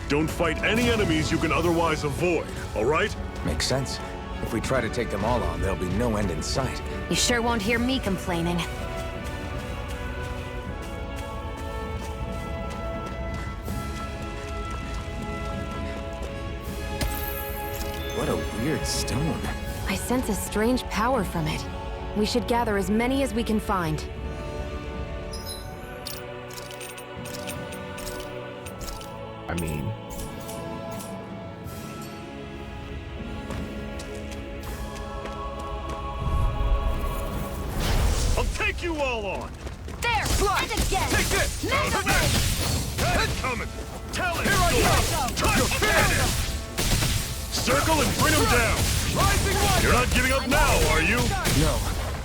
Don't fight any enemies you can otherwise avoid, all right? Makes sense. If we try to take them all on, there'll be no end in sight. You sure won't hear me complaining. What a weird stone. I sense a strange power from it. We should gather as many as we can find. I mean... I'll take you all on! There! And again! Take this! Mega Ray! Head coming! Tell it! Here I go! You're finished! Circle and bring him down! You're not giving up now, are you? No.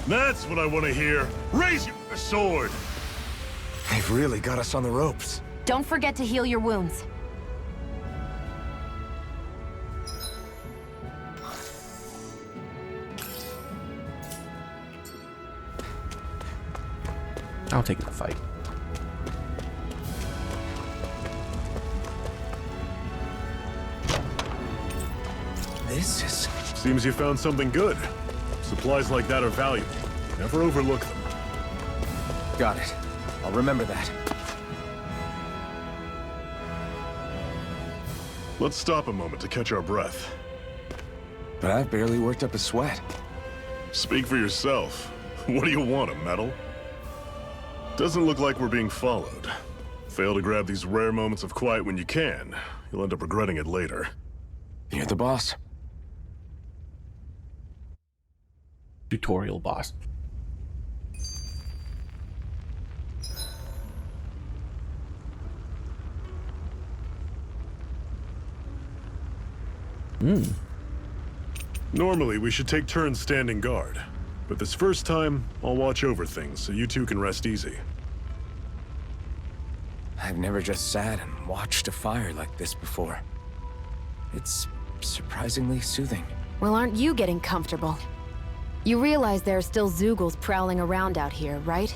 That's what I want to hear. Raise your sword! They've really got us on the ropes. Don't forget to heal your wounds. I'll take the fight. This is... Seems you found something good. Supplies like that are valuable. Never overlook them. Got it. I'll remember that. Let's stop a moment to catch our breath. But I've barely worked up a sweat. Speak for yourself. What do you want, a medal? Doesn't look like we're being followed. Fail to grab these rare moments of quiet when you can. You'll end up regretting it later. You're the boss. Tutorial boss. Normally, we should take turns standing guard. But this first time, I'll watch over things so you two can rest easy. I've never just sat and watched a fire like this before. It's surprisingly soothing. Well, aren't you getting comfortable? You realize there are still Zeugles prowling around out here, right?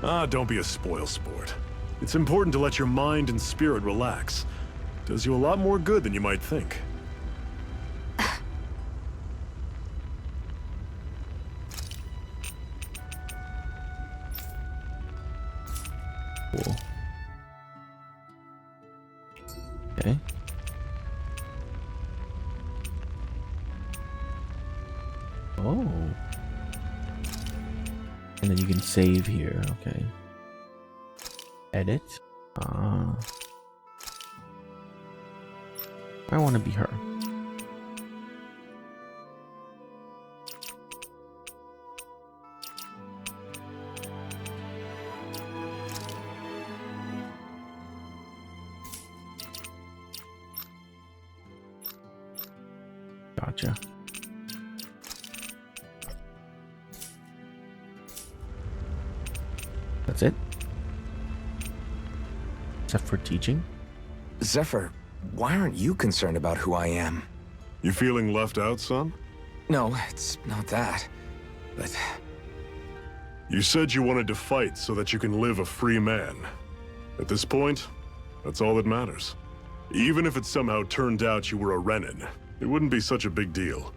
Ah, don't be a spoil sport. It's important to let your mind and spirit relax. Does you a lot more good than you might think. Cool. Okay. Oh. And then you can save here, okay. Edit. I want to be her. Gotcha. That's it? Except for teaching? Zephyr, why aren't you concerned about who I am? You feeling left out, son? No, it's not that. But You said you wanted to fight so that you can live a free man. At this point, that's all that matters. Even if it somehow turned out you were a Renin, it wouldn't be such a big deal.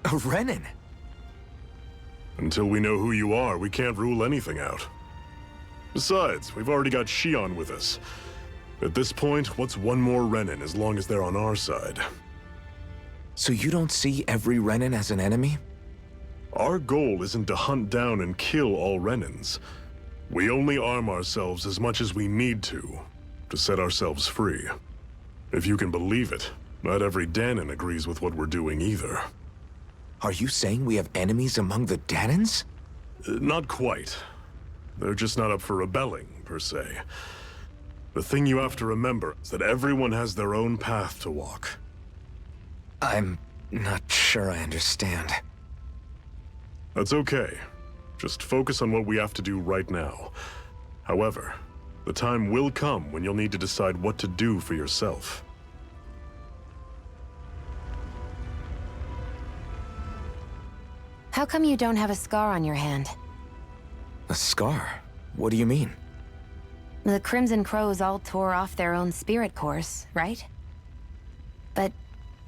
a Renin? Until we know who you are, we can't rule anything out. Besides, we've already got Shion with us. At this point, what's one more Renin as long as they're on our side? So you don't see every Renin as an enemy? Our goal isn't to hunt down and kill all Renins. We only arm ourselves as much as we need to set ourselves free. If you can believe it, not every Danon agrees with what we're doing either. Are you saying we have enemies among the Danons? Not quite. They're just not up for rebelling, per se. The thing you have to remember is that everyone has their own path to walk. I'm not sure I understand. That's okay. Just focus on what we have to do right now. However, the time will come when you'll need to decide what to do for yourself. How come you don't have a scar on your hand? A scar? What do you mean? The Crimson Crows all tore off their own spirit cores, right? But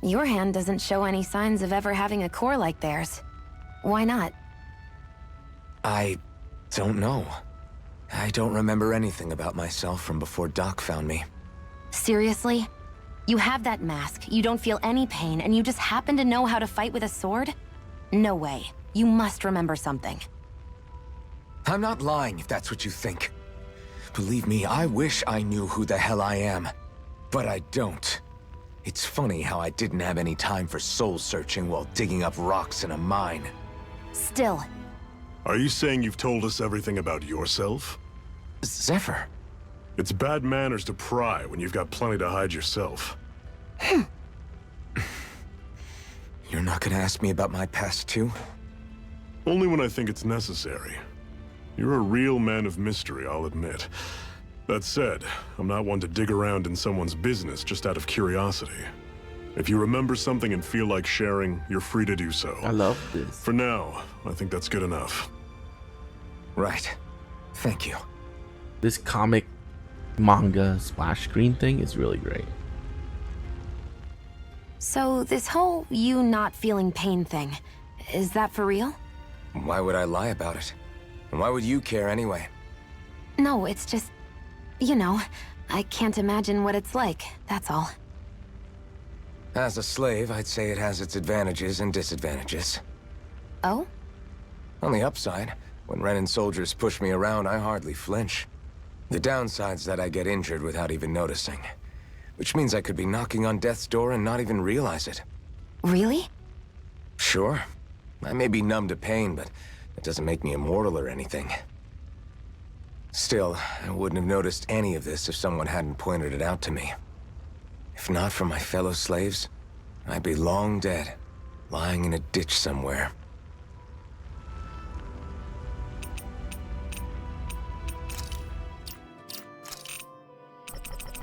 your hand doesn't show any signs of ever having a core like theirs. Why not? I don't know. I don't remember anything about myself from before Doc found me. Seriously? You have that mask, you don't feel any pain, and you just happen to know how to fight with a sword? No way. You must remember something. I'm not lying if that's what you think. Believe me, I wish I knew who the hell I am. But I don't. It's funny how I didn't have any time for soul searching while digging up rocks in a mine. Still. Are you saying you've told us everything about yourself? Zephyr. It's bad manners to pry when you've got plenty to hide yourself. You're not gonna ask me about my past too? Only when I think it's necessary. You're a real man of mystery, I'll admit. That said, I'm not one to dig around in someone's business just out of curiosity. If you remember something and feel like sharing, you're free to do so. I love this. For now, I think that's good enough. Right. Thank you. This comic manga splash screen thing is really great. So this whole you not feeling pain thing, is that for real? Why would I lie about it? And why would you care anyway? No, it's just, you know, I can't imagine what it's like, that's all. As a slave, I'd say it has its advantages and disadvantages. Oh? On the upside, when Renan soldiers push me around, I hardly flinch. The downside's that I get injured without even noticing. Which means I could be knocking on death's door and not even realize it. Really? Sure. I may be numb to pain, but it doesn't make me immortal or anything. Still, I wouldn't have noticed any of this if someone hadn't pointed it out to me. If not for my fellow slaves, I'd be long dead, lying in a ditch somewhere.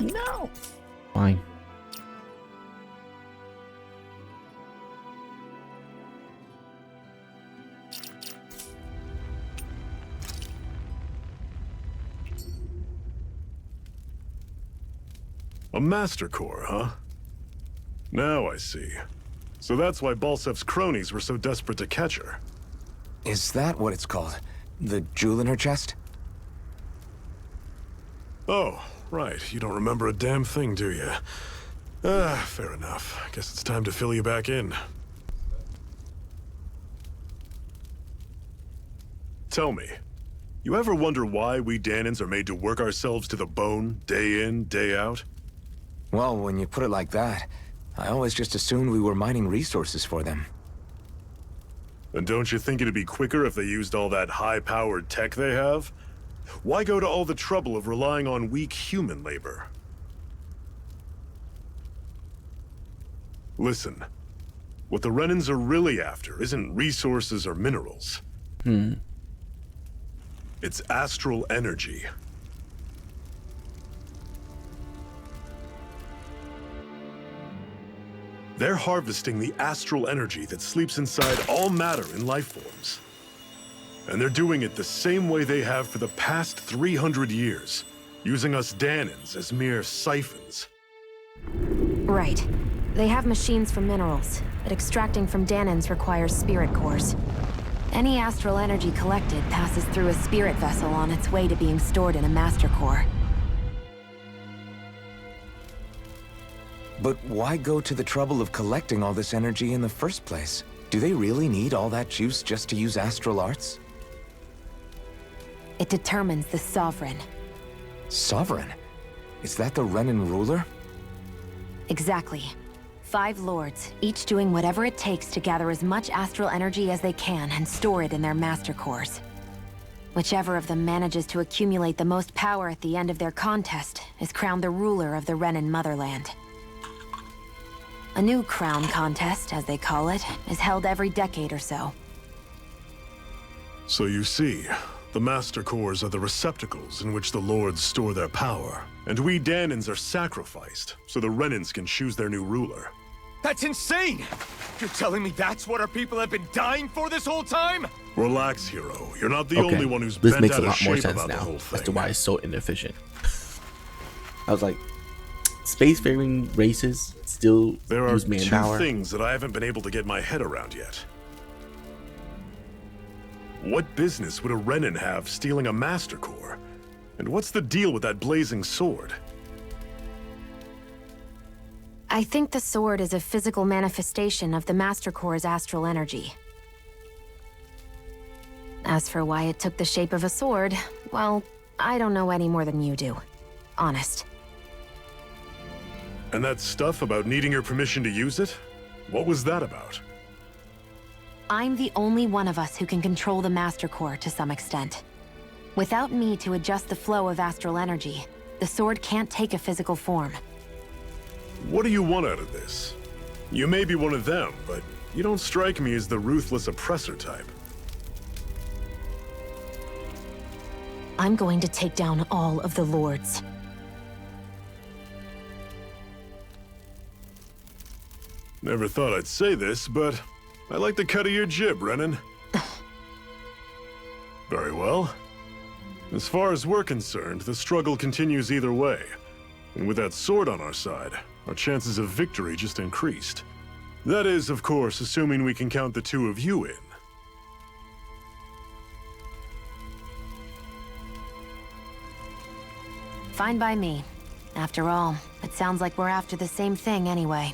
No. Fine. A Master Core, huh? Now I see. So that's why Balsef's cronies were so desperate to catch her. Is that what it's called? The jewel in her chest? Oh, right. You don't remember a damn thing, do you? Fair enough. Guess it's time to fill you back in. Tell me, you ever wonder why we Danans are made to work ourselves to the bone, day in, day out? Well, when you put it like that, I always just assumed we were mining resources for them. And don't you think it'd be quicker if they used all that high-powered tech they have? Why go to all the trouble of relying on weak human labor? Listen, what the Renans are really after isn't resources or minerals. It's astral energy. They're harvesting the astral energy that sleeps inside all matter in life forms. And they're doing it the same way they have for the past 300 years, using us Danans as mere siphons. Right. They have machines for minerals, but extracting from Danans requires spirit cores. Any astral energy collected passes through a spirit vessel on its way to being stored in a master core. But why go to the trouble of collecting all this energy in the first place? Do they really need all that juice just to use astral arts? It determines the Sovereign. Sovereign? Is that the Renan ruler? Exactly. 5 lords, each doing whatever it takes to gather as much astral energy as they can and store it in their master cores. Whichever of them manages to accumulate the most power at the end of their contest is crowned the ruler of the Renan motherland. A new crown contest, as they call it, is held every decade or so. So you see, the Master Cores are the receptacles in which the Lords store their power. And we Danans are sacrificed, so the Renans can choose their new ruler. That's insane! You're telling me that's what our people have been dying for this whole time? Relax, hero. You're not the Okay, only one who's this bent makes out a of lot more shape sense about the now whole as to thing. why it's so inefficient. I was like, spacefaring races still There are use two manpower. things that I haven't been able to get my head around yet. What business would a Renin have stealing a Master Core? And what's the deal with that blazing sword? I think the sword is a physical manifestation of the Master Core's astral energy. As for why it took the shape of a sword, well, I don't know any more than you do. Honest. And that stuff about needing your permission to use it? What was that about? I'm the only one of us who can control the Master Core to some extent. Without me to adjust the flow of astral energy, the sword can't take a physical form. What do you want out of this? You may be one of them, but you don't strike me as the ruthless oppressor type. I'm going to take down all of the lords. Never thought I'd say this, but I like the cut of your jib, Renin. Very well. As far as we're concerned, the struggle continues either way. And with that sword on our side, our chances of victory just increased. That is, of course, assuming we can count the two of you in. Fine by me. After all, it sounds like we're after the same thing anyway.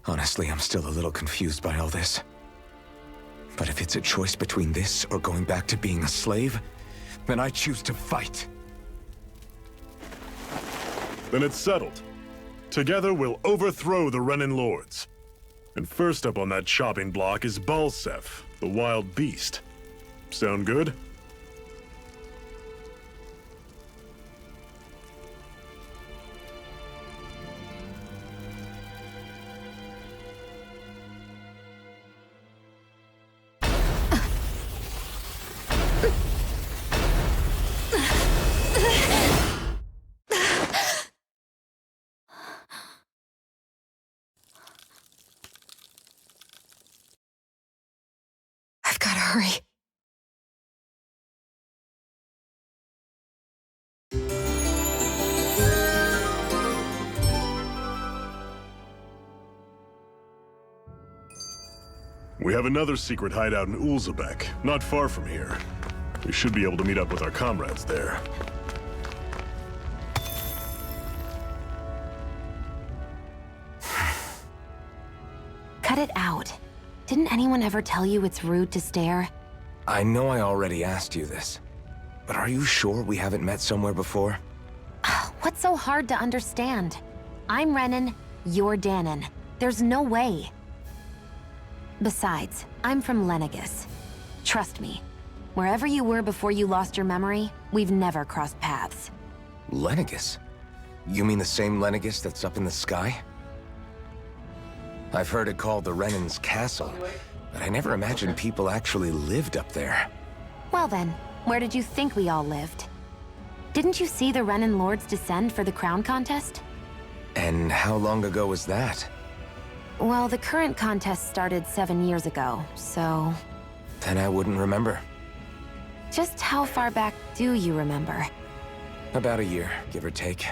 Honestly, I'm still a little confused by all this. But if it's a choice between this or going back to being a slave, then I choose to fight. Then it's settled. Together we'll overthrow the Renin lords. And first up on that chopping block is Balsef, the wild beast. Sound good? I've gotta hurry. We have another secret hideout in Ulzebek, not far from here. We should be able to meet up with our comrades there. Cut it out. Didn't anyone ever tell you it's rude to stare? I know I already asked you this, but are you sure we haven't met somewhere before? What's so hard to understand? I'm Renin, you're Danon. There's no way. Besides, I'm from Lenegis. Trust me, wherever you were before you lost your memory, we've never crossed paths. Lenegis? You mean the same Lenegis that's up in the sky? I've heard it called the Renin's Castle, but I never imagined people actually lived up there. Well then, where did you think we all lived? Didn't you see the Renin Lords descend for the crown contest? And how long ago was that? Well, the current contest started 7 years ago, so... Then I wouldn't remember. Just how far back do you remember? About a year, give or take.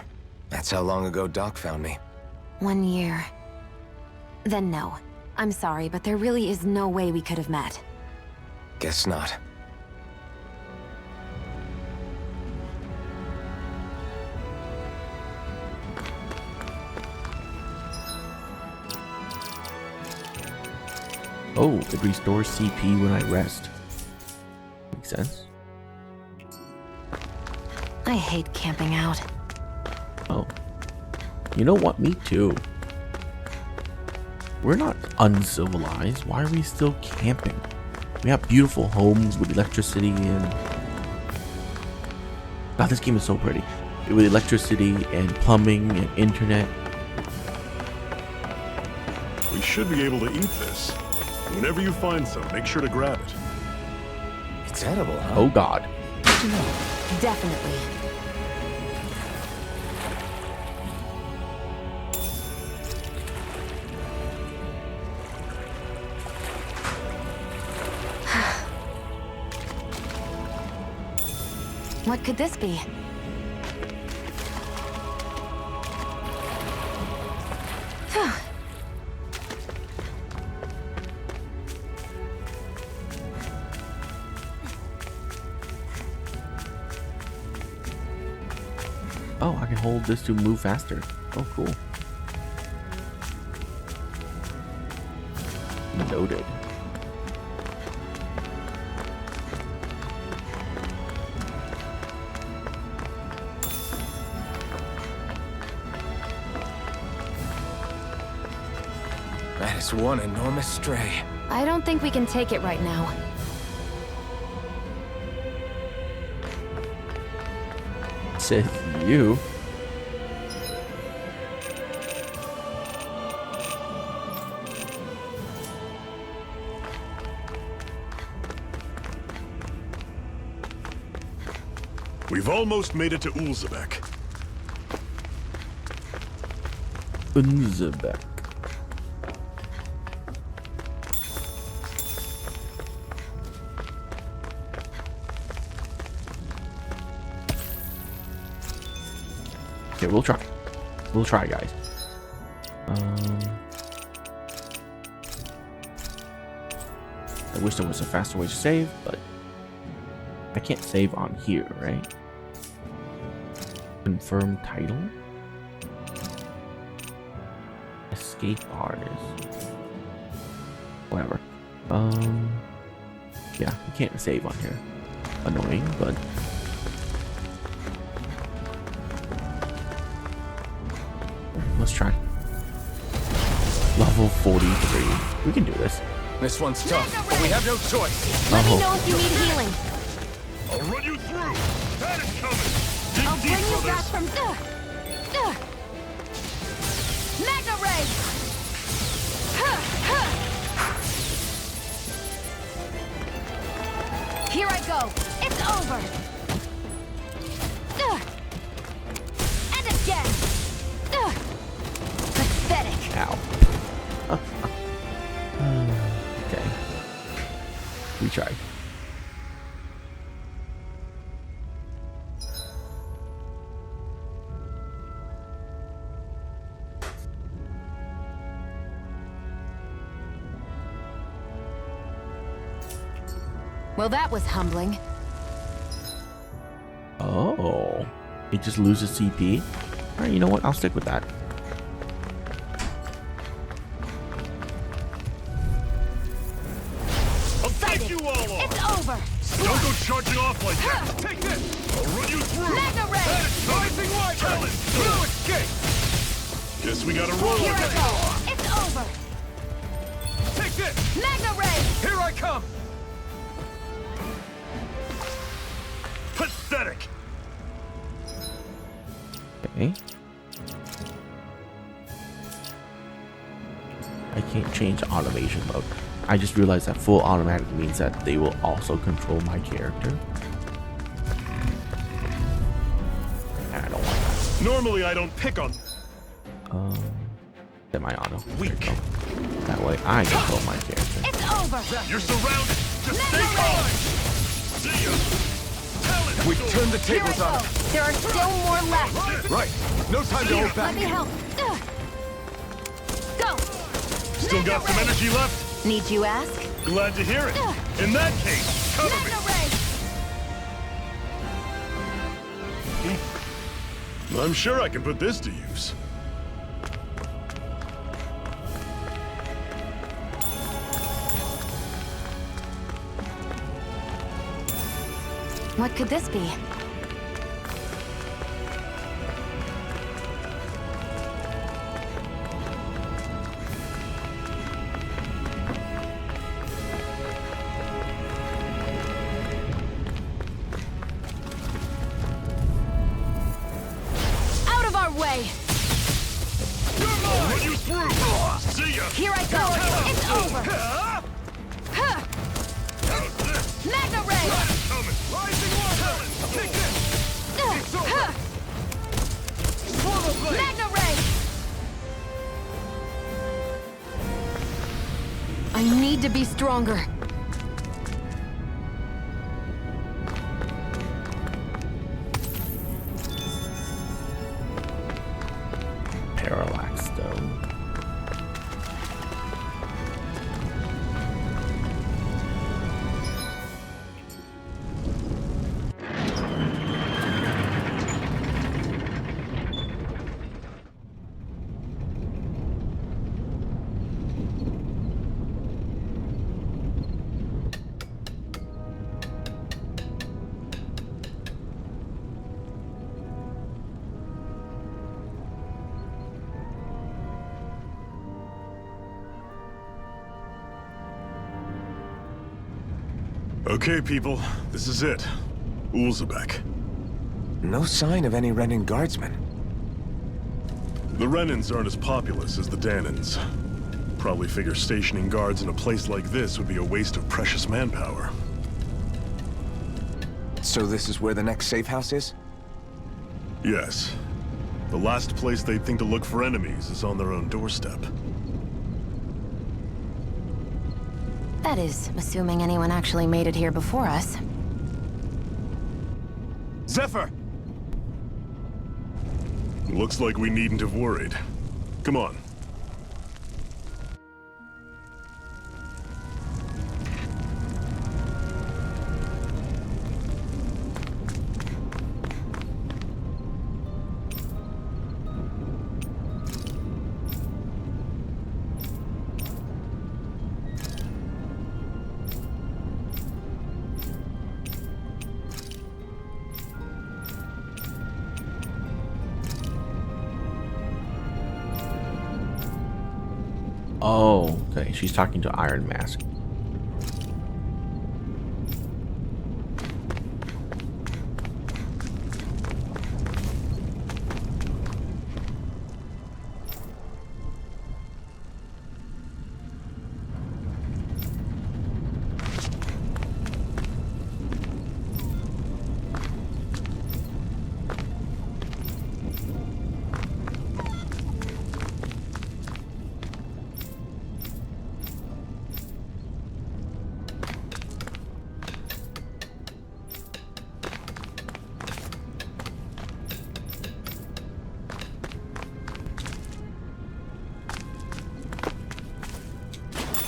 That's how long ago Doc found me. 1 year. Then no. I'm sorry, but there really is no way we could have met. Guess not. Oh, it restores CP when I rest. Makes sense. I hate camping out. Oh. You know what? Me too. We're not uncivilized. Why are we still camping? We have beautiful homes with electricity and... God, this game is so pretty. With electricity and plumbing and internet. We should be able to eat this. Whenever you find some, make sure to grab it. It's edible, huh? Oh God. Definitely. What could this be? Oh, I can hold this to move faster. Oh, cool. Noted. That is one enormous stray. I don't think we can take it right now. Says you. We've almost made it to Ulzebek. Unzebek. Okay, we'll try. We'll try, guys. I wish there was a faster way to save, but I can't save on here, right? Confirm title. Escape artist. Whatever. Yeah, we can't save on here. Annoying, but let's try. Level 43. We can do this. This one's tough, but we have no choice. Let me know if you need healing. I'll run you through. That is coming. Dig I'll deep bring you for back this. from... Mega Ray! Here I go. It's over. And again. Pathetic. Ow. Okay. We tried. Well, that was humbling. Oh. It just loses CP? Alright, you know what? I'll stick with that. I'll take you all off. It's over. Don't go charging off like that. Take this! I'll run you through. Mega Ray! That is Rising light! Challenge. No escape! Guess we gotta roll Here I again. go. It's over. Take this! Mega Ray! Here I come! Pathetic. Okay. I can't change automation mode. I just realized that full automatic means that they will also control my character. And I don't want that. Normally I don't pick on. Semi-auto. Weak. There you go. That way I control my character. It's over. You're surrounded. Just stay Mega calm. Ray! See ya. Talent. We've turned the Here I tables on go. them. There are still more left. Right. No time to hold Let back. me help. Go. Still got some energy left? Need you ask? Glad to hear it. In that case, cover me. Mega Ray! I'm sure I can put this to use. What could this be? Out of our way! I'll run you through. See ya. Here I go! It's over! Huh. How's this? Mega Ray! Coming. Rising water! Take this! It's over! Huh. Swallow blade! Mega Ray! I need to be stronger. Okay, people, this is it. Ulzebek. No sign of any Renan guardsmen. The Renans aren't as populous as the Danans. Probably figure stationing guards in a place like this would be a waste of precious manpower. So this is where the next safe house is? Yes. The last place they'd think to look for enemies is on their own doorstep. That is, assuming anyone actually made it here before us. Zephyr! Looks like we needn't have worried. Come on. Oh, okay. She's talking to Iron Mask.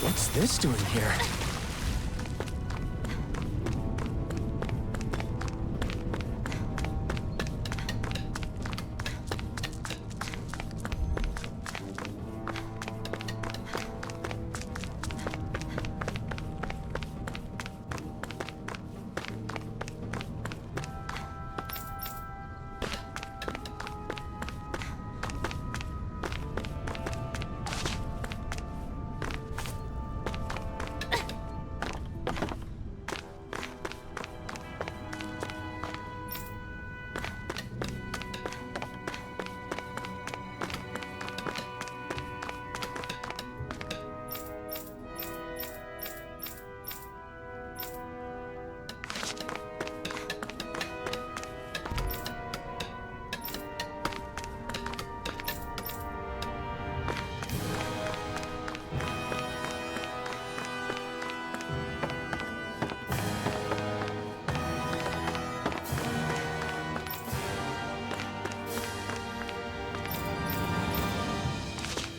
What's this doing here?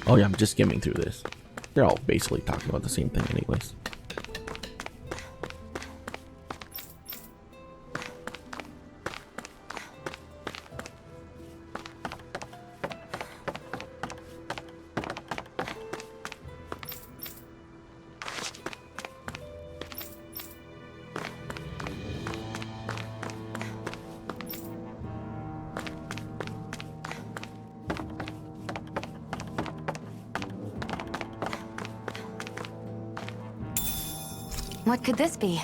Oh yeah, I'm just skimming through this. They're all basically talking about the same thing anyways. What could this be?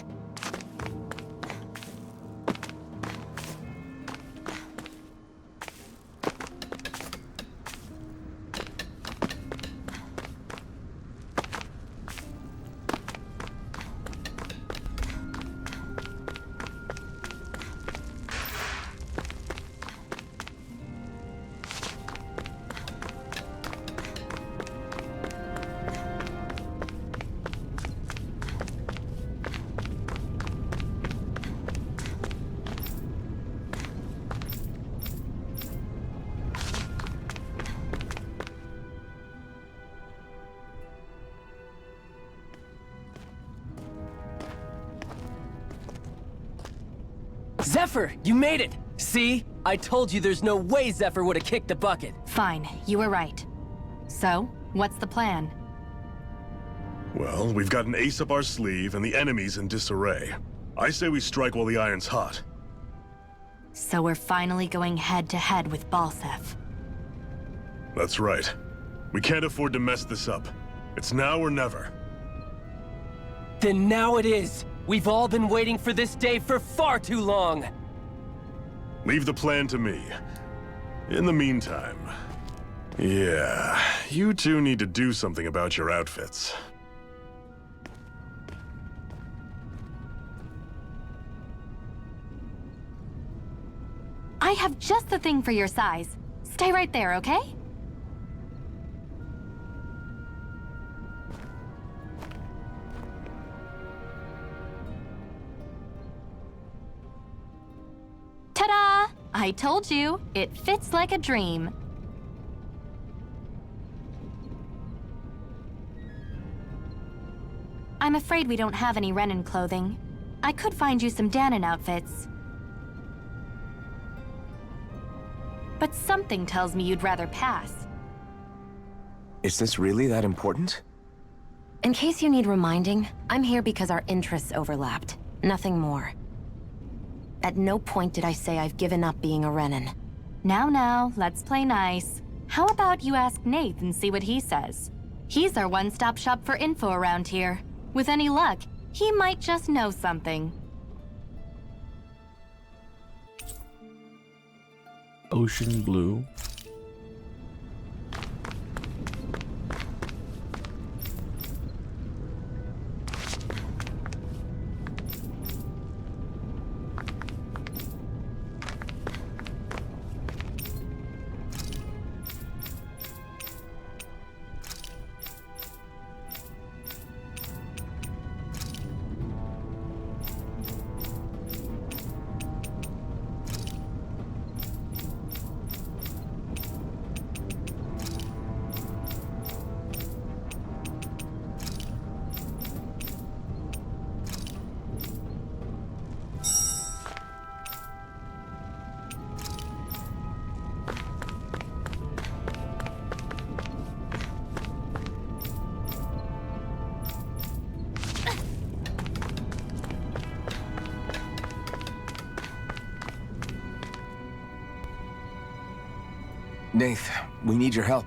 Zephyr, you made it! See? I told you there's no way Zephyr would have kicked the bucket. Fine, you were right. So, what's the plan? Well, we've got an ace up our sleeve and the enemy's in disarray. I say we strike while the iron's hot. So we're finally going head-to-head with Balsef. That's right. We can't afford to mess this up. It's now or never. Then now it is. We've all been waiting for this day for far too long! Leave the plan to me. In the meantime... Yeah, you two need to do something about your outfits. I have just the thing for your size. Stay right there, okay? Ta-da! I told you, it fits like a dream. I'm afraid we don't have any Renan clothing. I could find you some Danon outfits. But something tells me you'd rather pass. Is this really that important? In case you need reminding, I'm here because our interests overlapped. Nothing more. At no point did I say I've given up being a Renan. Now, let's play nice. How about you ask Nath and see what he says? He's our one-stop shop for info around here. With any luck, he might just know something. Ocean blue. Nath, we need your help.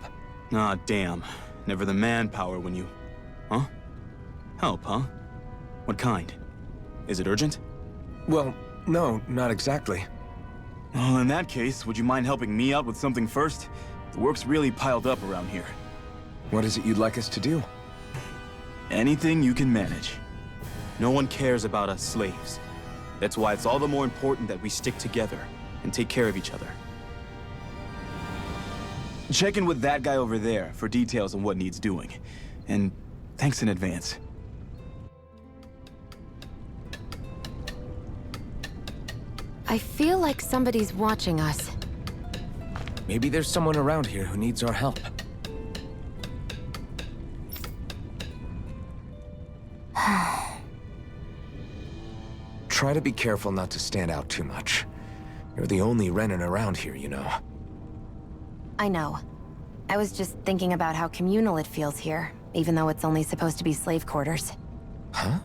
Ah, damn. Never the manpower when you... Huh? Help, huh? What kind? Is it urgent? Well, no, not exactly. Well, in that case, would you mind helping me out with something first? The work's really piled up around here. What is it you'd like us to do? Anything you can manage. No one cares about us slaves. That's why it's all the more important that we stick together and take care of each other. Check in with that guy over there for details on what needs doing. And thanks in advance. I feel like somebody's watching us. Maybe there's someone around here who needs our help. Try to be careful not to stand out too much. You're the only Renan around here, you know. I know. I was just thinking about how communal it feels here, even though it's only supposed to be slave quarters. Huh?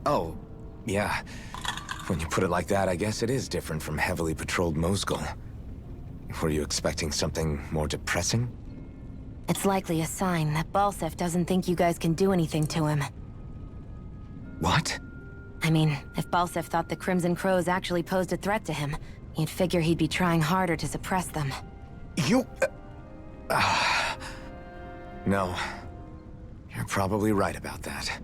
Oh, yeah. When you put it like that, I guess it is different from heavily patrolled Mosgul. Were you expecting something more depressing? It's likely a sign that Balsef doesn't think you guys can do anything to him. What? I mean, if Balsef thought the Crimson Crows actually posed a threat to him, you'd figure he'd be trying harder to suppress them. You... No. You're probably right about that.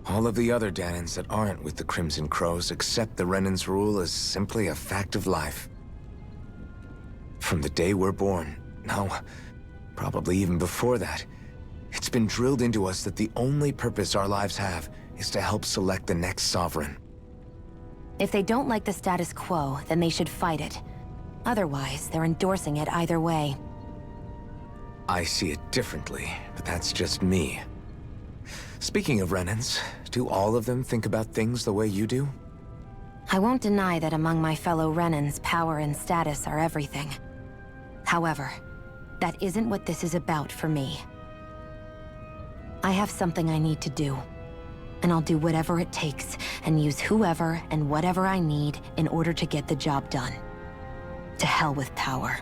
All of the other Danons that aren't with the Crimson Crows accept the Renan's rule as simply a fact of life. From the day we're born, no, probably even before that, it's been drilled into us that the only purpose our lives have is to help select the next sovereign. If they don't like the status quo, then they should fight it. Otherwise, they're endorsing it either way. I see it differently, but that's just me. Speaking of Renans, do all of them think about things the way you do? I won't deny that among my fellow Renans, power and status are everything. However, that isn't what this is about for me. I have something I need to do, and I'll do whatever it takes, and use whoever and whatever I need in order to get the job done. To hell with power.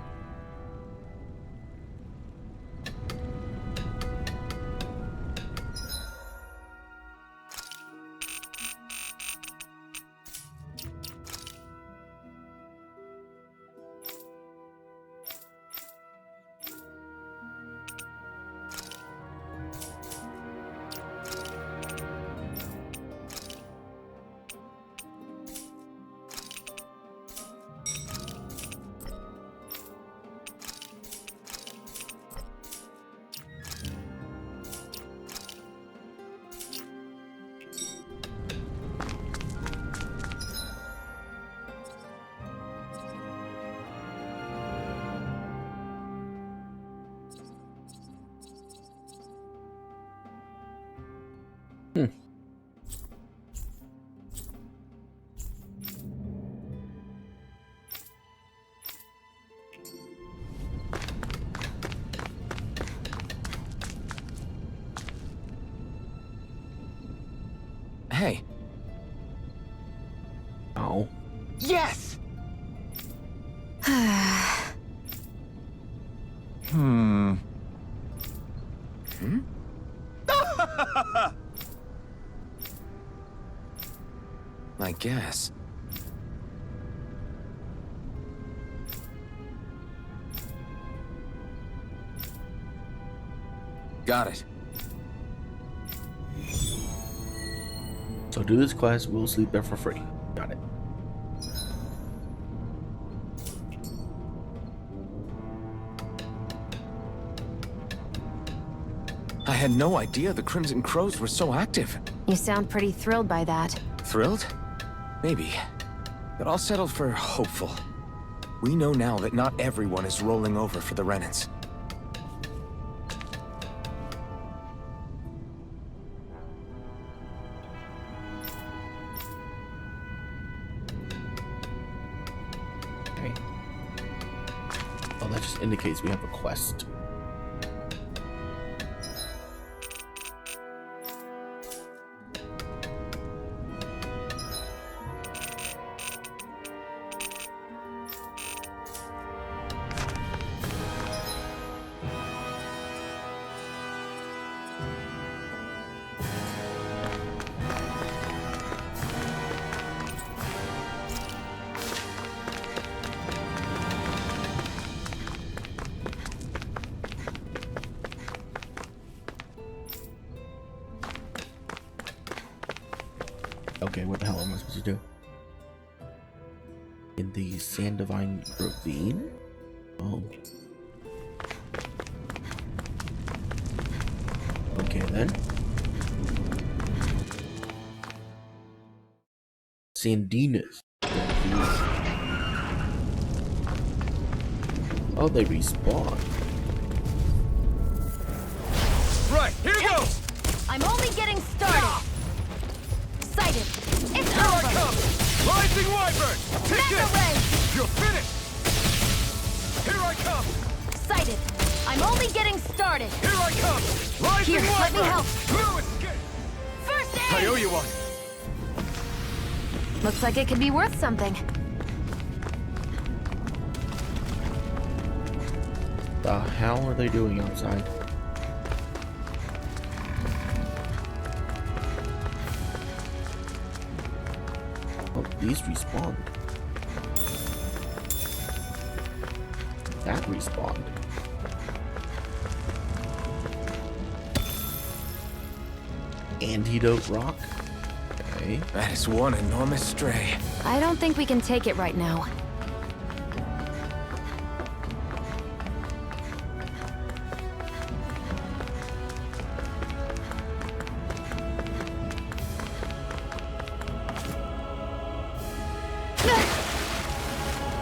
Hey. Oh. Yes! Hmm. I guess. Got it. So do this quest, we'll sleep there for free. Got it. I had no idea the Crimson Crows were so active. You sound pretty thrilled by that. Thrilled? Maybe. But I'll settle for hopeful. We know now that not everyone is rolling over for the Renans. Okay. Oh, that just indicates we have a quest. Okay, what the hell am I supposed to do? In the Sandivine Ravine? Oh. Okay then. Sandinas. Oh, they respawn. Right, here goes! I'm only getting started. Sighted. It's Here I over. come! Rising Wyvern! Take Mega it! ray. You're finished! Here I come! Sighted. I'm only getting started. Here I come! Rising Here, Wyvern! let me help. No escape! First aid. I owe you one. Looks like it could be worth something. The hell are they doing outside? Oh, these respawned. That respawned. Antidote rock? Okay. That is one enormous stray. I don't think we can take it right now.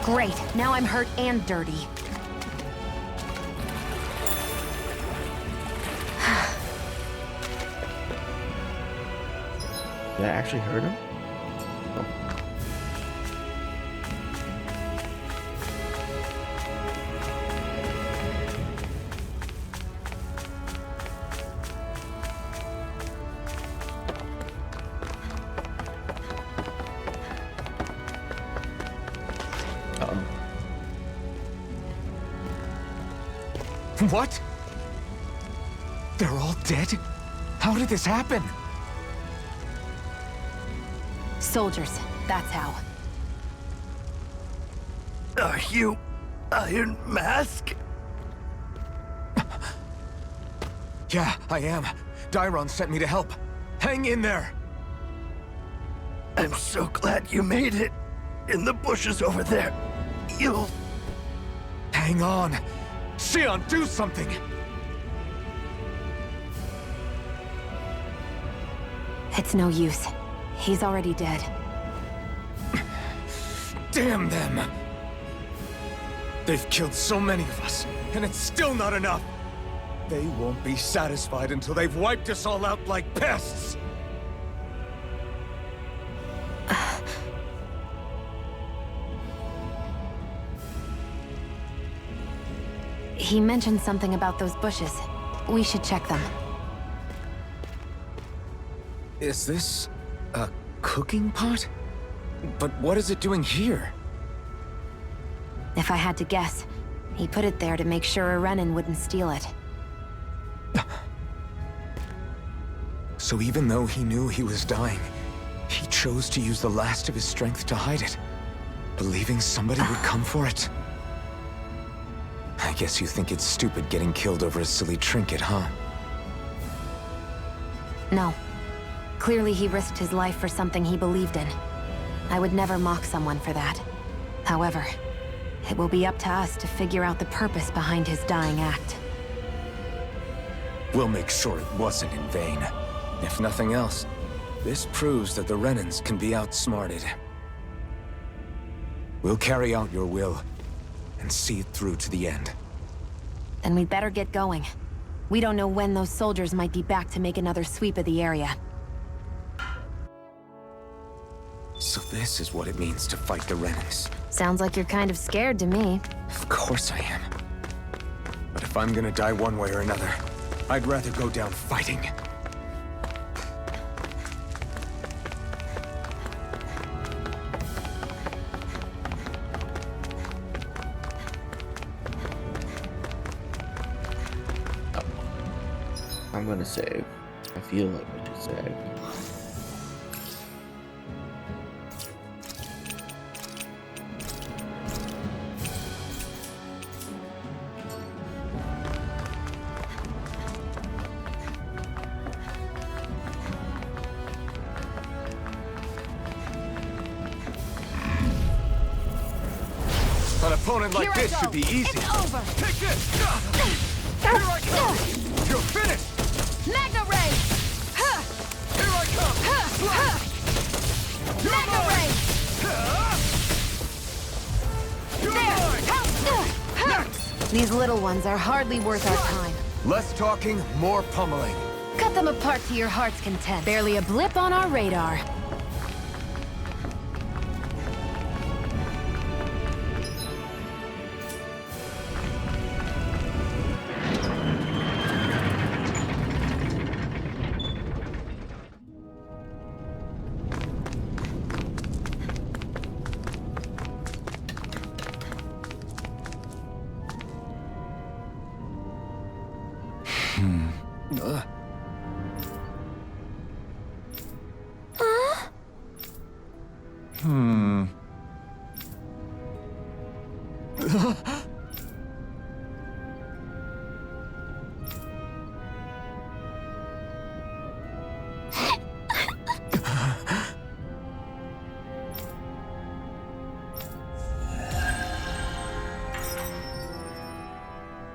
Great, now I'm hurt and dirty. Did I actually hurt him? Oh. Uh-oh. What? They're all dead? How did this happen? Soldiers, that's how. Are you Iron Mask? Yeah, I am. Dairon sent me to help. Hang in there! I'm so glad you made it. In the bushes over there. You'll... Hang on! Xion, do something! It's no use. He's already dead. Damn them! They've killed so many of us, and it's still not enough! They won't be satisfied until they've wiped us all out like pests! He mentioned something about those bushes. We should check them. Is this A cooking pot? But what is it doing here? If I had to guess, he put it there to make sure a Renan wouldn't steal it. So even though he knew he was dying, he chose to use the last of his strength to hide it, believing somebody would come for it. I guess you think it's stupid getting killed over a silly trinket, huh? No. Clearly he risked his life for something he believed in. I would never mock someone for that. However, it will be up to us to figure out the purpose behind his dying act. We'll make sure it wasn't in vain. If nothing else, this proves that the Renans can be outsmarted. We'll carry out your will and see it through to the end. Then we'd better get going. We don't know when those soldiers might be back to make another sweep of the area. So this is what it means to fight the Renans. Sounds like you're kind of scared to me. Of course I am. But if I'm gonna die one way or another, I'd rather go down fighting. I'm gonna save. I feel like I should save. An opponent like this should be easy. It's over! Take this! Here I come! You're finished! Mega Ray! Huh! Here I come! Huh! You're Mega mine! Ray! You're There! mine! Next! These little ones are hardly worth our time. Less talking, more pummeling. Cut them apart to your heart's content. Barely a blip on our radar.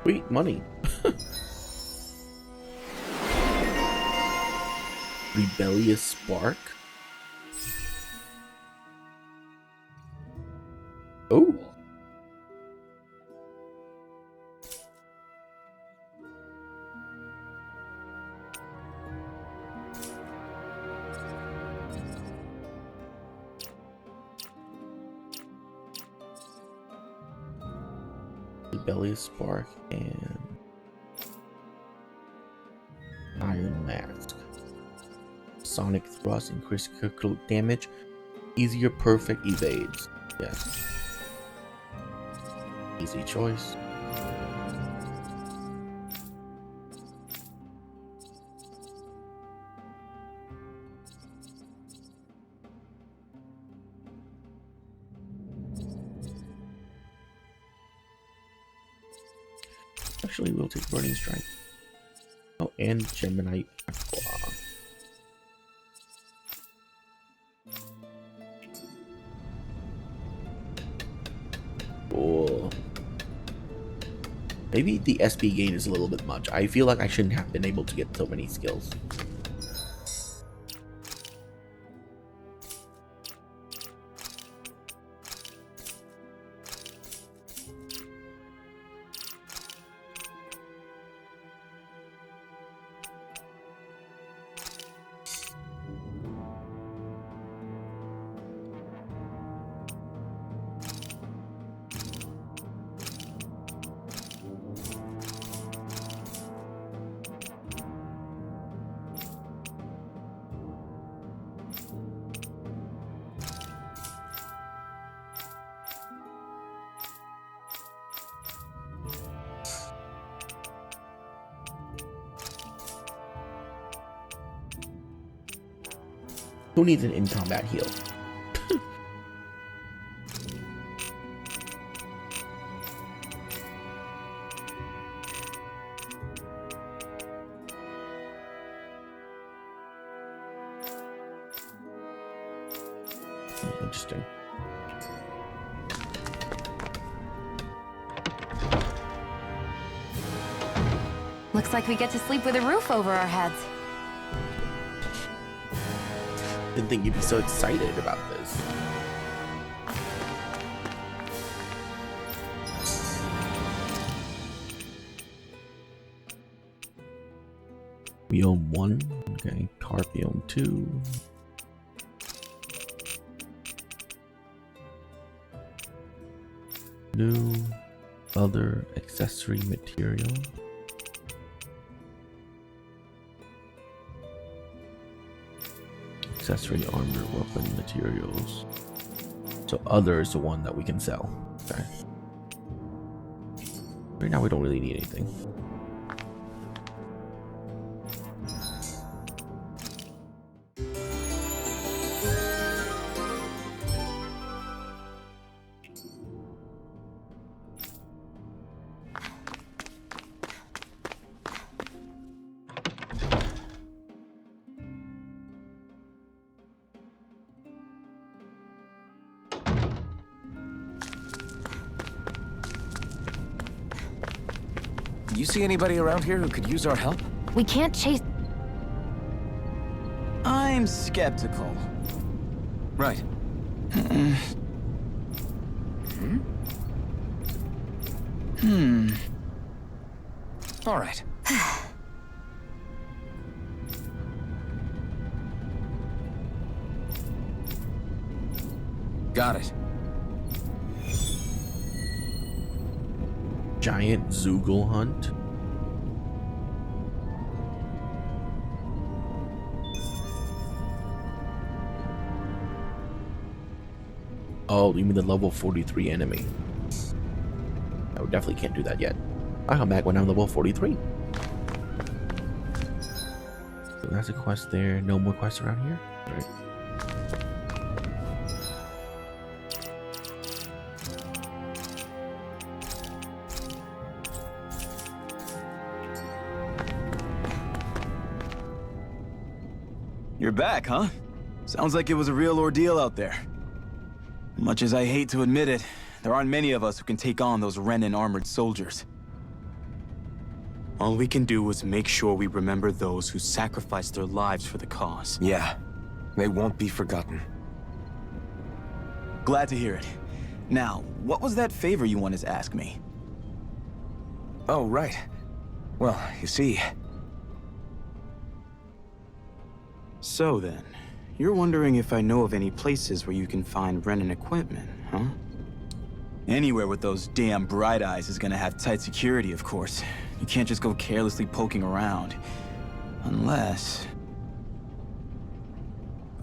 Sweet money. Rebellious spark. Oh. Rebellious spark and iron mask. Sonic thrust, increased critical damage, easier perfect evades. Yes. Easy choice. Actually, we'll take Burning Strike. Oh, and Gemini Aqua. Cool. Maybe the SP gain is a little bit much. I feel like I shouldn't have been able to get so many skills. Who needs an in-combat heal? Interesting. Looks like we get to sleep with a roof over our heads. Didn't think you'd be so excited about this. We own 1. Okay, carp, we own 2. New other accessory material. Accessory armor weapon materials. So other is the one that we can sell. Okay. Right now we don't really need anything. You see anybody around here who could use our help? We can't chase... I'm skeptical. Right. All right. Got it. Giant Zoogle hunt. Oh, you mean the level 43 enemy? No, definitely can't do that yet. I'll come back when I'm level 43. So that's a quest there. No more quests around here? All right. You're back, huh? Sounds like it was a real ordeal out there. Much as I hate to admit it, there aren't many of us who can take on those Renan armored soldiers. All we can do is make sure we remember those who sacrificed their lives for the cause. Yeah, they won't be forgotten. Glad to hear it. Now, what was that favor you wanted to ask me? Oh, right. Well, you see... So then, you're wondering if I know of any places where you can find Renan equipment, huh? Anywhere with those damn bright eyes is gonna have tight security, of course. You can't just go carelessly poking around. Unless...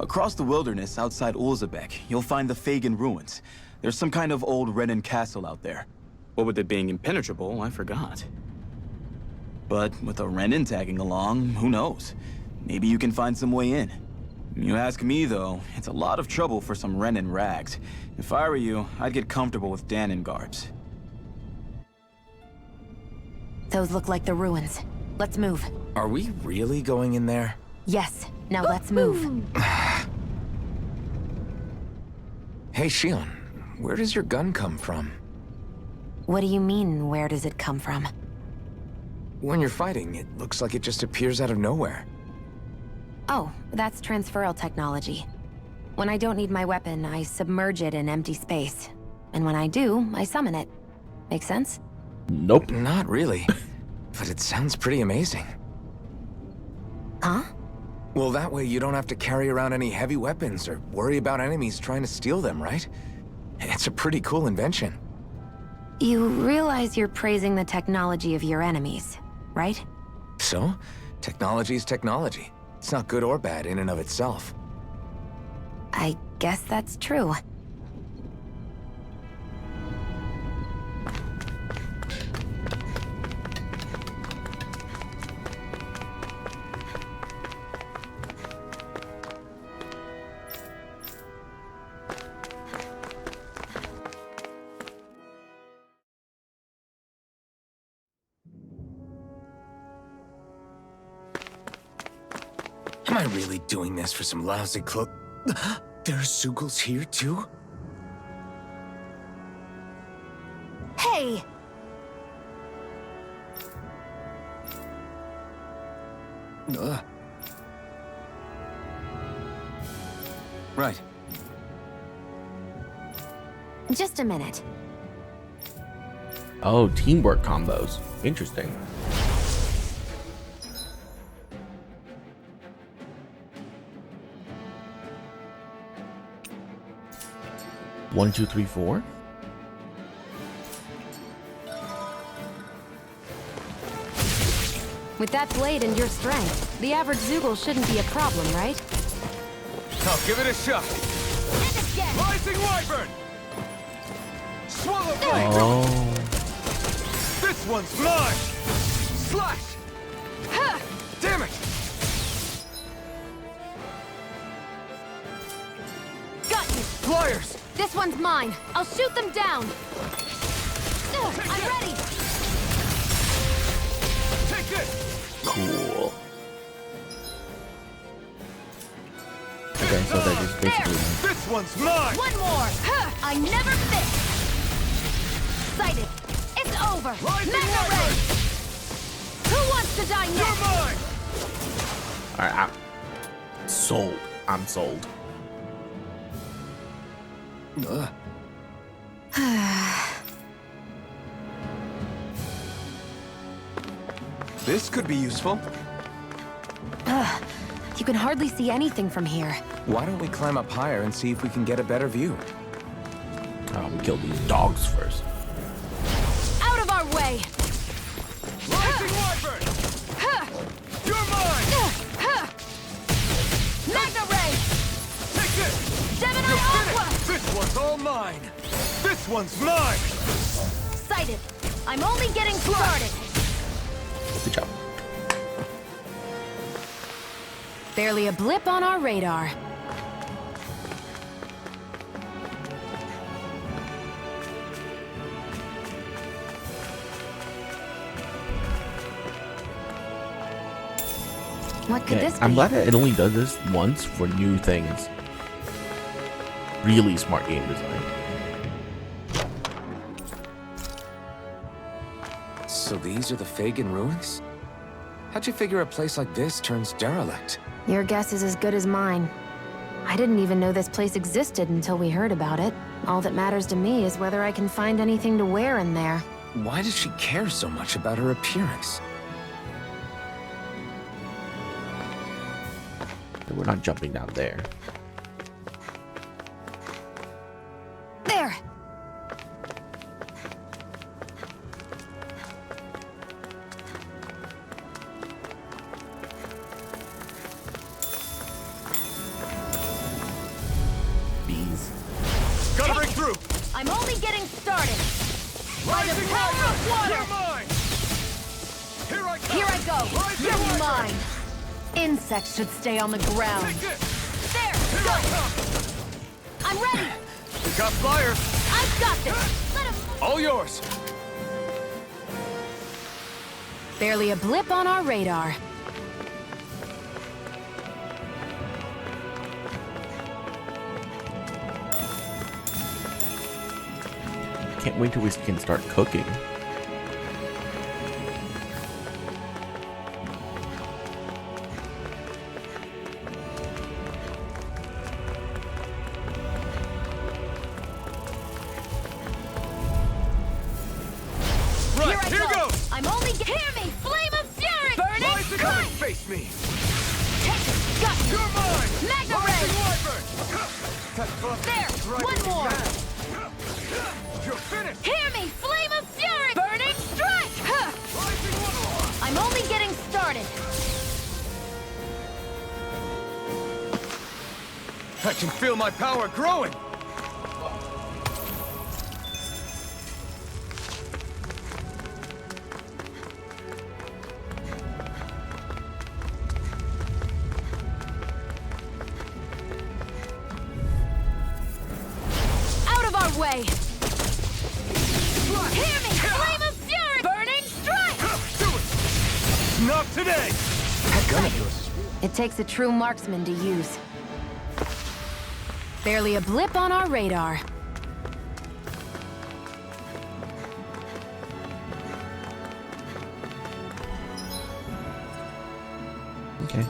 Across the wilderness outside Ulzebek, you'll find the Fagin ruins. There's some kind of old Renan castle out there. What with it being impenetrable, I forgot. But with a Renan tagging along, who knows? Maybe you can find some way in. You ask me, though, it's a lot of trouble for some Renan rags. If I were you, I'd get comfortable with Danon garbs. Those look like the ruins. Let's move. Are we really going in there? Yes. Now let's move. Hey, Shion, where does your gun come from? What do you mean, where does it come from? When you're fighting, it looks like it just appears out of nowhere. Oh, that's transferal technology. When I don't need my weapon, I submerge it in empty space. And when I do, I summon it. Make sense? Nope. Not really. But it sounds pretty amazing. Huh? Well, that way you don't have to carry around any heavy weapons or worry about enemies trying to steal them, right? It's a pretty cool invention. You realize you're praising the technology of your enemies, right? So, technology is technology. It's not good or bad in and of itself. I guess that's true. I really doing this for some lousy clo- There are Sugals here too? Hey! Right. Just a minute. Oh, teamwork combos. Interesting. One, two, three, four. With that blade and your strength, the average Zoogle shouldn't be a problem, right? I'll give it a shot. And again! Rising Wyvern! Swallow blade! Oh, This one's mine! Slash! Huh! Damn it! Got you! Flyers! This one's mine. I'll shoot them down. I'm ready. Take this! cool. Okay, so they're just basically... This one's mine! One more. Huh! I never fit. Sighted. It's over. Magna Ray. Who wants to die next? mine! Alright, I'm sold. I'm sold. This could be useful. You can hardly see anything from here. Why don't we climb up higher and see if we can get a better view? Oh, we killed these dogs first. Out of our way. Rising Wyvern! Huh! You're mine! Huh! Magna Ray. Take this! Gemini Aqua. This one's all mine! This one's mine! Sighted. I'm only getting started. Good job. Barely a blip on our radar. What could Okay, this be? I'm glad that it only does this once for new things. Really smart game design. So these are the Fagin ruins? How'd you figure a place like this turns derelict? Your guess is as good as mine. I didn't even know this place existed until we heard about it. All that matters to me is whether I can find anything to wear in there. Why does she care so much about her appearance? We're not jumping down there. There! Bees. Gotta break through! I'm only getting started. By the Rising power of water! You're mine! Here I come! Here I go! Rising You're Wyvern! mine! Insects should stay on the ground. Take this! There! Here Go! I come! I'm ready! We got flyers! I've got this! Let him... All yours! Barely a blip on our radar. Can't wait till we can start cooking. Here I Here go! goes! I'm only... Hear me! Flame of fury! Burning Rise and come and strike! face me! Take it! Got you! You're mine! Magna Rising Ray! Wyvern! There! One more! You're finished! Hear me! Flame of fury! Burning strike! Huh. Rising Wyvern! I'm only getting started. I can feel my power growing! Out of our way! Hear me! Flame of fury! Burning strike! Do it! Not today! That gun of yours is real. It takes a true marksman to use. Barely a blip on our radar. Okay.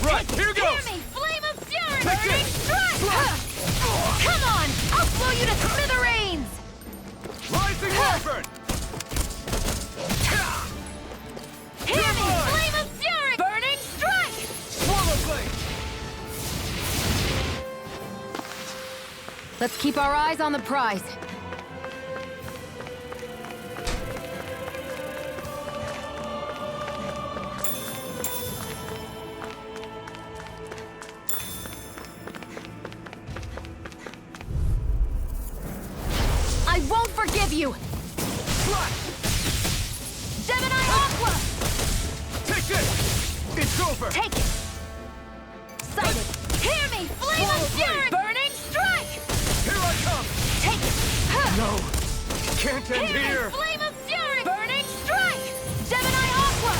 Right, here goes! Hear me! Flame of fury! Burning strike! Come on! I'll blow you to smithereens! Rising wyvern! Hear me! Flame of fury! Burning strike! Swallow blade! Let's keep our eyes on the prize. I won't forgive you! Gemini Aqua! Take this! It's over! Take it! Sighted! Hear me! Flame of fury! Burning strike! Here I come! Take it! No! Can't end Hear me! here! Flame of fury! Burning strike! Gemini Aqua!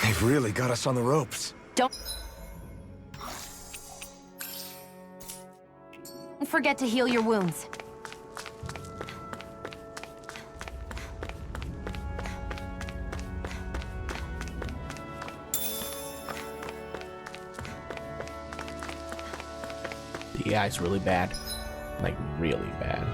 They've really got us on the ropes. Don't forget to heal your wounds. The AI's really bad. Like, really bad.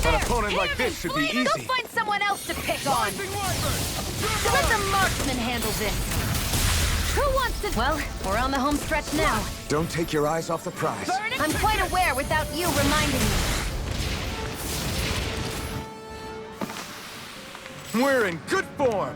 An opponent like this should be Flame, easy. Go find someone else to pick on. Rising wyvern! Let the marksman handle this. Who wants to... Well, we're on the home stretch now. Don't take your eyes off the prize. I'm quite aware without you reminding me. We're in good form.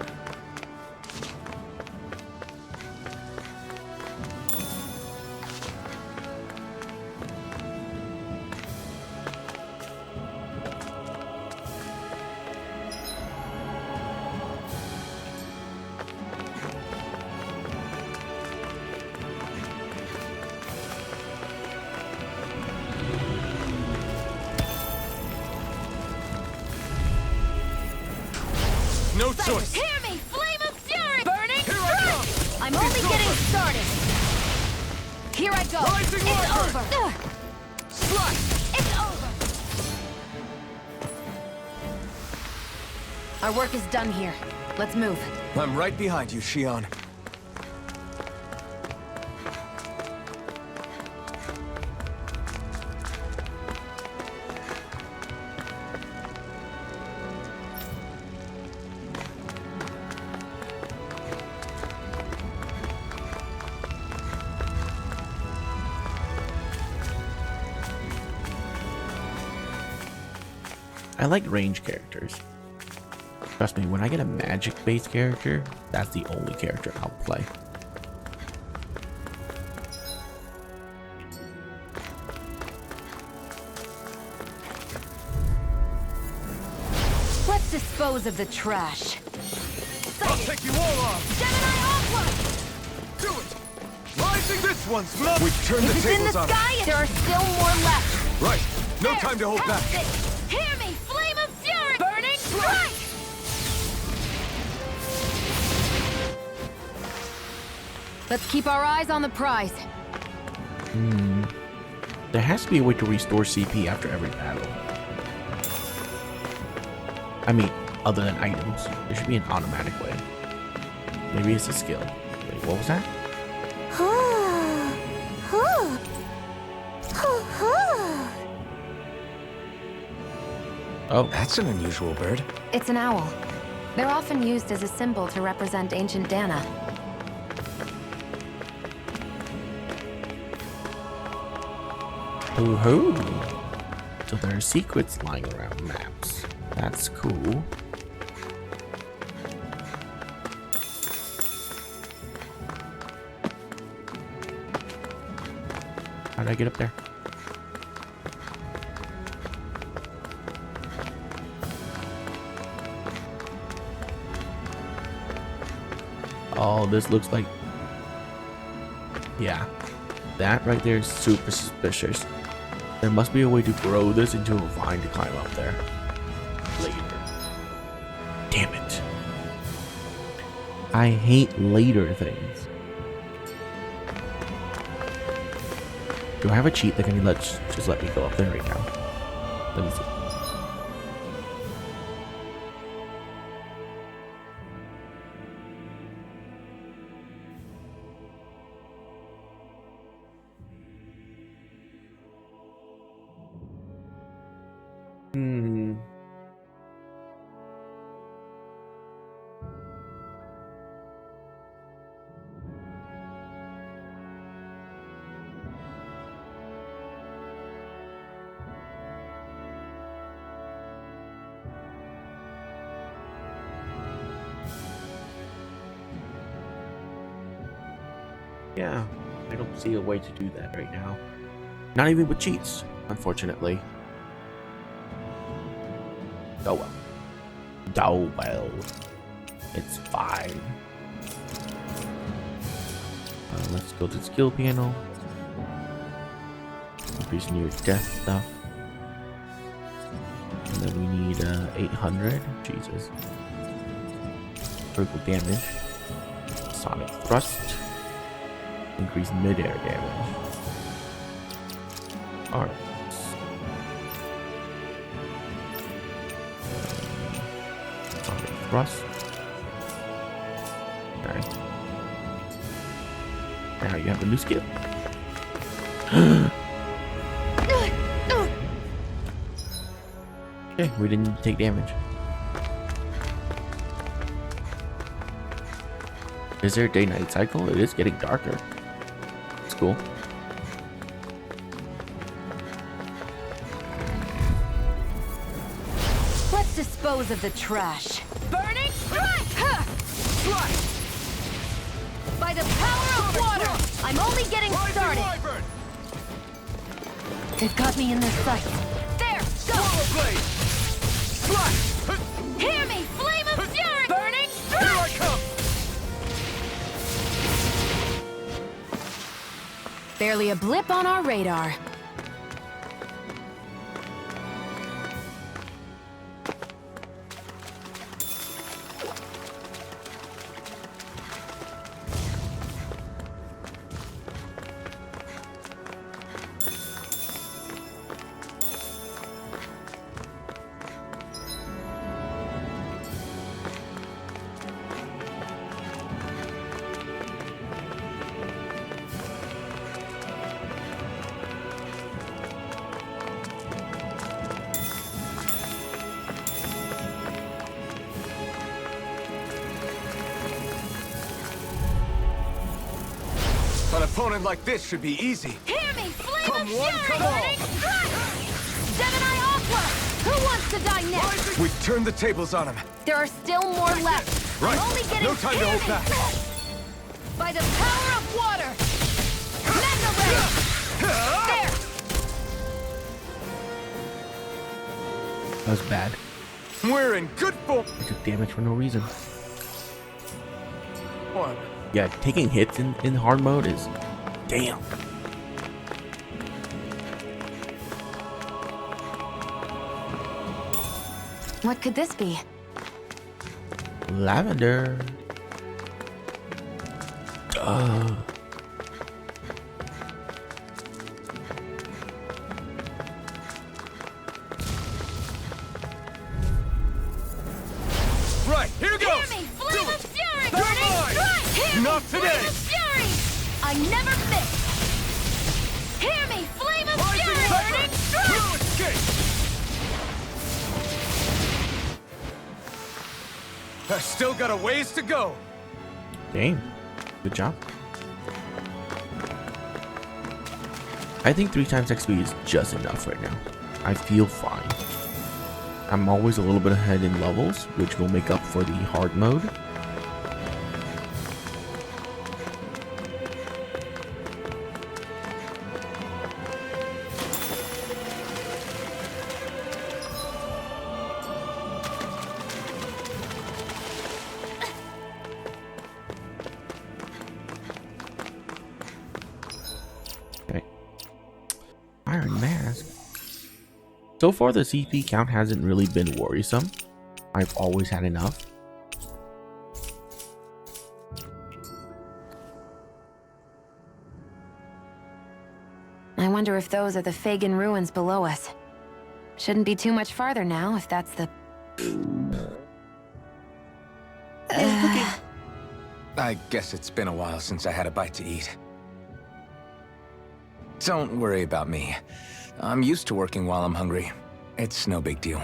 No choice. Hear me! Flame of fury! Burning Here I come! strike! I'm only getting started. Here I go. Rising It's wyvern! over. Ugh. Slice! It's over. Our work is done here. Let's move. I'm right behind you, Shion. I like range characters. Trust me, when I get a magic-based character, that's the only character I'll play. Let's dispose of the trash. I'll take you all off! Gemini Aqua! Do it! Rising this one's not... We've turned the If it's in tables the on sky, there are still more left. Right. No There, time to hold have back. this. Hear me! Flame of fury! Burning strike! Let's keep our eyes on the prize. There has to be a way to restore CP after every battle. I mean, other than items. There should be an automatic way. Maybe it's a skill. Wait, what was that? Oh, That's an unusual bird. It's an owl. They're often used as a symbol to represent ancient Dana. hoo-hoo. So there are secrets lying around maps. That's cool. do I get up there? Oh, this looks like... Yeah. That right there is super suspicious. There must be a way to grow this into a vine to climb up there. Later. Damn it. I hate later things. Do I have a cheat that can just let me go up there right now? Let me see. Yeah, I don't see a way to do that right now. Not even with cheats, unfortunately. Oh well. Oh well. It's fine. Let's go to the skill panel. Increase near death stuff. And then we need 800. Jesus. Critical damage. Sonic thrust. Increase mid-air damage. Alright. Sonic thrust. Okay. Now you have a new skill. Okay, we didn't take damage. Is there a day-night cycle? It is getting darker. It's cool. Let's dispose of the trash. Burning strike! Strike! By the power of water, I'm only getting started. They've got me in their sights. There, go! Strike! Hear me, flame of fury! Burning strike! Here I come! Barely a blip on our radar. An opponent like this should be easy. Hear me, flame Come of one, fury! come all! Burning strike! Gemini Aqua! Who wants to die next? We've turned the tables on him. There are still more left. Right. I'm only getting No time to hold Hear me. back. By the power of water! Mega Ray! There! That was bad. We're in good form. I took damage for no reason. One. Yeah, taking hits in hard mode is... Damn. What could this be? Lavender. Right, here goes! Hear me, flame of fury! You're Burning mine! strike! Hear Not me, today! flame of fury! I never miss! Hear me, flame of fury! Burning strike! No escape! I've still got a ways to go. Dang. Good job. I think 3 times XP is just enough right now. I feel fine. I'm always a little bit ahead in levels, which will make up for the hard mode. So far, the CP count hasn't really been worrisome. I've always had enough. I wonder if those are the Fagin ruins below us. Shouldn't be too much farther now, if that's the... I guess it's been a while since I had a bite to eat. Don't worry about me. I'm used to working while I'm hungry. It's no big deal.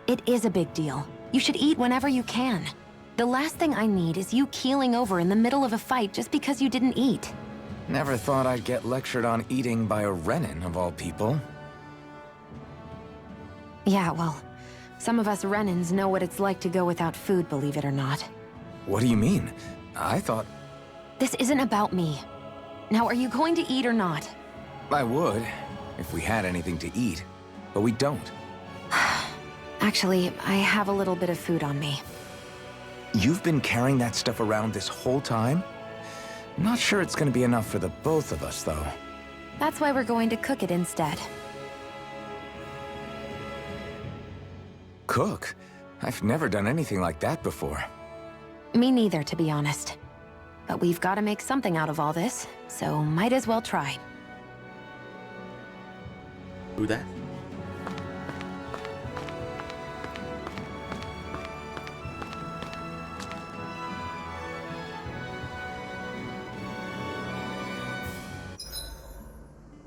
It is a big deal. You should eat whenever you can. The last thing I need is you keeling over in the middle of a fight just because you didn't eat. Never thought I'd get lectured on eating by a Renin, of all people. Yeah, well, some of us Renins know what it's like to go without food, believe it or not. What do you mean? I thought... This isn't about me. Now, are you going to eat or not? I would, if we had anything to eat. But we don't. Actually, I have a little bit of food on me. You've been carrying that stuff around this whole time? Not sure it's gonna be enough for the both of us, though. That's why we're going to cook it instead. Cook? I've never done anything like that before. Me neither, to be honest. But we've got to make something out of all this, so might as well try. Do that.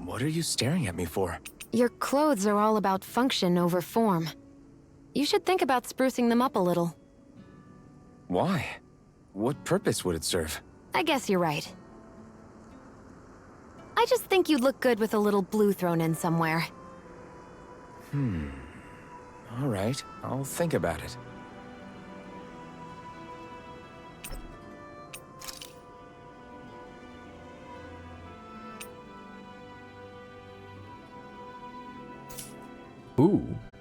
What are you staring at me for? Your clothes are all about function over form. You should think about sprucing them up a little. Why? What purpose would it serve? I guess you're right. I just think you'd look good with a little blue thrown in somewhere. All right, I'll think about it. Ooh,